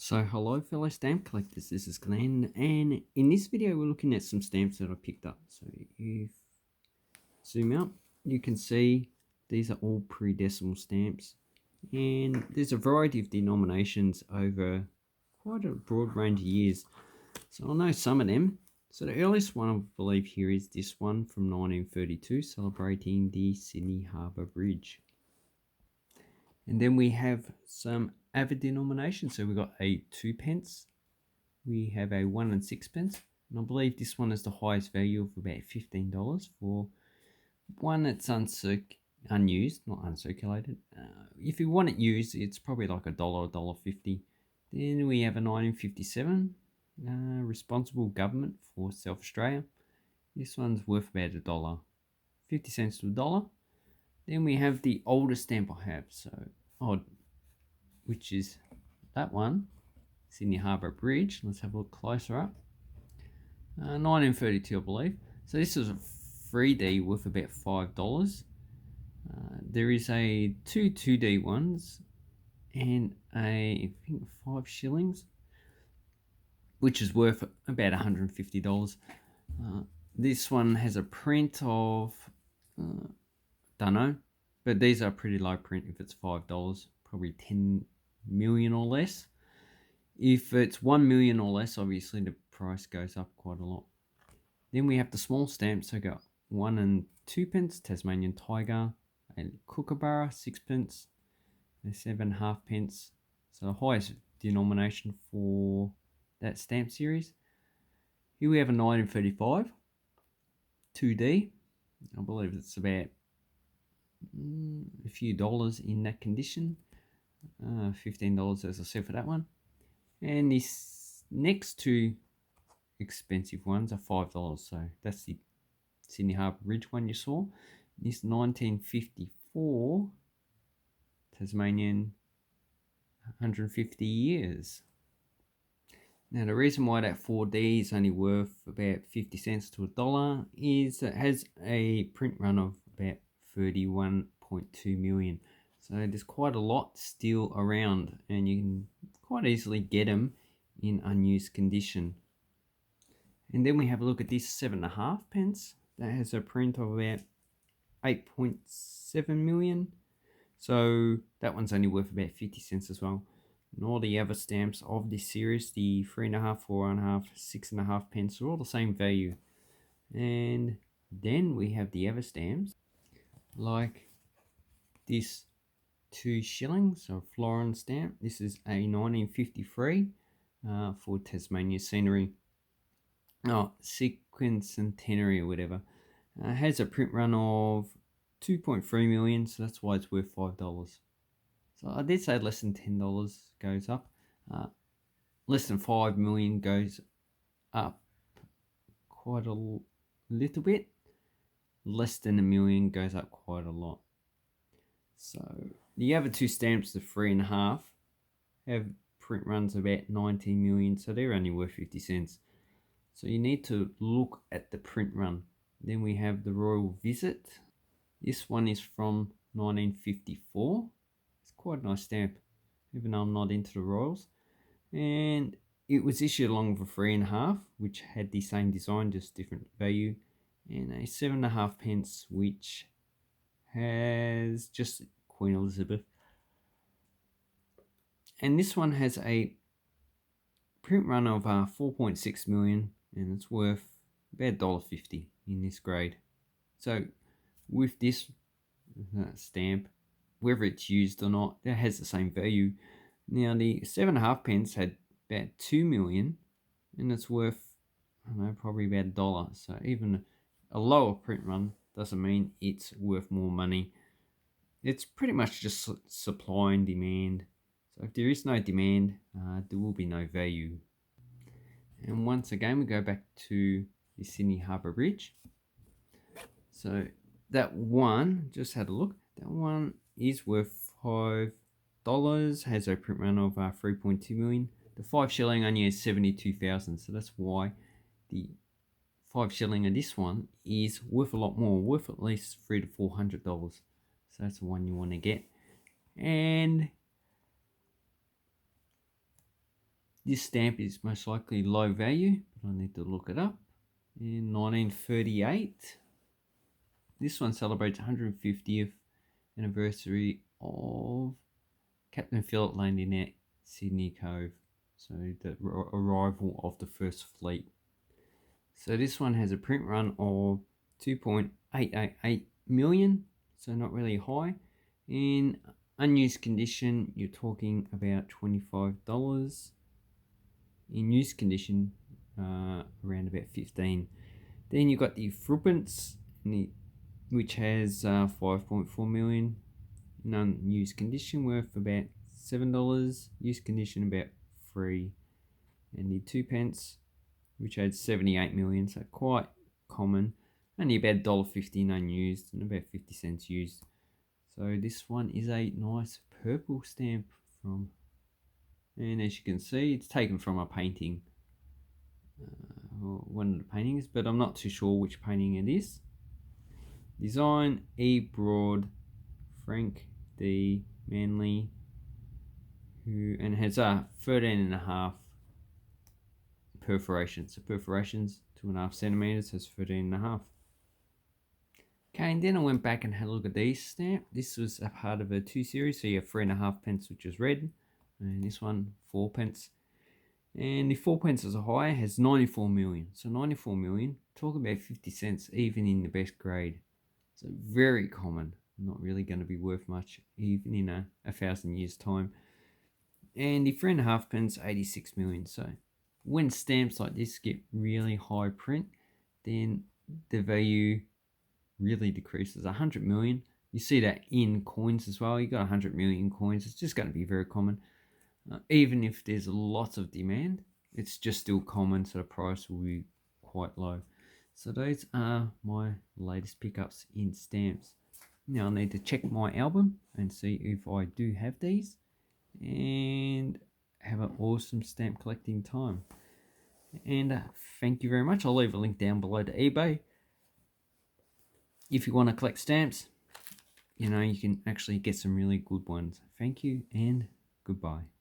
So hello fellow stamp collectors, this is Glenn, and in this video we're looking at some stamps that I picked up. So if zoom out, you can see these are all pre-decimal stamps, and there's a variety of denominations over quite a broad range of years. So I know some of them. So the earliest one I believe here is this one from 1932, celebrating the Sydney Harbour Bridge. And then we have some other denominations. So we've got a 2p, we have a 1 and 6p, and I believe this one is the highest value of about $15 for one that's unused, not uncirculated. If you want it used, it's probably like $1.50. Then we have a 1957 responsible government for South Australia. This one's worth about $1.50 to $1. Then we have the oldest stamp I have, which is that one, Sydney Harbour Bridge. Let's have a look closer up. 1932, I believe. So this is a 3D worth about $5. There is a two 2D ones and I think 5 shillings, which is worth about $150. This one has a print of don't know, but these are pretty low print. If it's $5, probably 10 million or less. If it's 1 million or less, obviously the price goes up quite a lot. Then we have the small stamps. So got 1 and 2p, Tasmanian Tiger, a Kookaburra 6p, a 7.5p. So the highest denomination for that stamp series. Here we have a 1935 2D. I believe it's about a few dollars in that condition. $15 as I said for that one. And these next two expensive ones are $5. So that's the Sydney Harbour Bridge one you saw. This 1954 Tasmanian 150 years. Now the reason why that 4D is only worth about 50 cents to $1 is it has a print run of about 31.2 million. So there's quite a lot still around, and you can quite easily get them in unused condition. And then we have a look at this 7.5p. That has a print of about 8.7 million. So that one's only worth about 50 cents as well. And all the other stamps of this series, the 3.5, 4.5, 6.5p, are all the same value. And then we have the other stamps, like this 2 shillings, or florin stamp. This is a 1953 for Tasmania scenery. Sequencentenary or whatever. Has a print run of 2.3 million, so that's why it's worth $5. So I did say less than $10 goes up. Less than 5 million goes up quite a little bit. Less than 1 million goes up quite a lot. So the other two stamps, the 3.5, have print runs about 19 million, so they're only worth 50 cents. So you need to look at the print run. Then we have the Royal Visit. This one is from 1954. It's quite a nice stamp, even though I'm not into the Royals. And it was issued along with a 3.5, which had the same design, just different value, and a 7.5p, which has just Queen Elizabeth. And this one has a print run of 4.6 million, and it's worth about $1.50 in this grade. So with this stamp, whether it's used or not, that has the same value. Now the 7.5p had about 2 million, and it's worth, I don't know, probably about $1. So even a lower print run doesn't mean it's worth more money. It's pretty much just supply and demand. So if there is no demand, there will be no value. And once again, we go back to the Sydney Harbour Bridge. So that one, just had a look, that one is worth $5, has a print run of 3.2 million. The 5 shilling only has 72,000, so that's why the 5 shilling of this one is worth a lot more, worth at least $300 to $400. So that's the one you want to get. And This stamp is most likely low value, but I need to look it up. In 1938, this one celebrates 150th anniversary of Captain Phillip landing at Sydney Cove, so the arrival of the first fleet. So this one has a print run of 2.888 million, so not really high. In unused condition, you're talking about $25. In used condition, around about 15. Then you've got the threepence, which has 5.4 million. In unused condition, worth about $7. Used condition, about 3. And the 2p, which had 78 million, so quite common. Only about $1.50 in unused and about 50 cents used. So this one is a nice purple stamp from, and as you can see, it's taken from a painting, one of the paintings, but I'm not too sure which painting it is. Design E. Broad, Frank D. Manley, and has a 13.5 perforations. So perforations 2.5 centimeters, has 13.5. Okay, and then I went back and had a look at these stamp. This was a part of a 2 series, so you have 3.5p, which is red, and this one 4p. And the 4p as a high has 94 million. So 94 million, talk about 50 cents even in the best grade. So very common, not really going to be worth much even in a 1,000 years time. And the 3.5p, 86 million. So when stamps like this get really high print, then the value really decreases. 100 million, you see that in coins as well. You got 100 million coins, it's just going to be very common. Even if there's lots of demand, it's just still common, so the price will be quite low. So those are my latest pickups in stamps. Now I need to check my album and see if I do have these, and have an awesome stamp collecting time. And thank you very much. I'll leave a link down below to eBay. If you want to collect stamps, you can actually get some really good ones. Thank you and goodbye.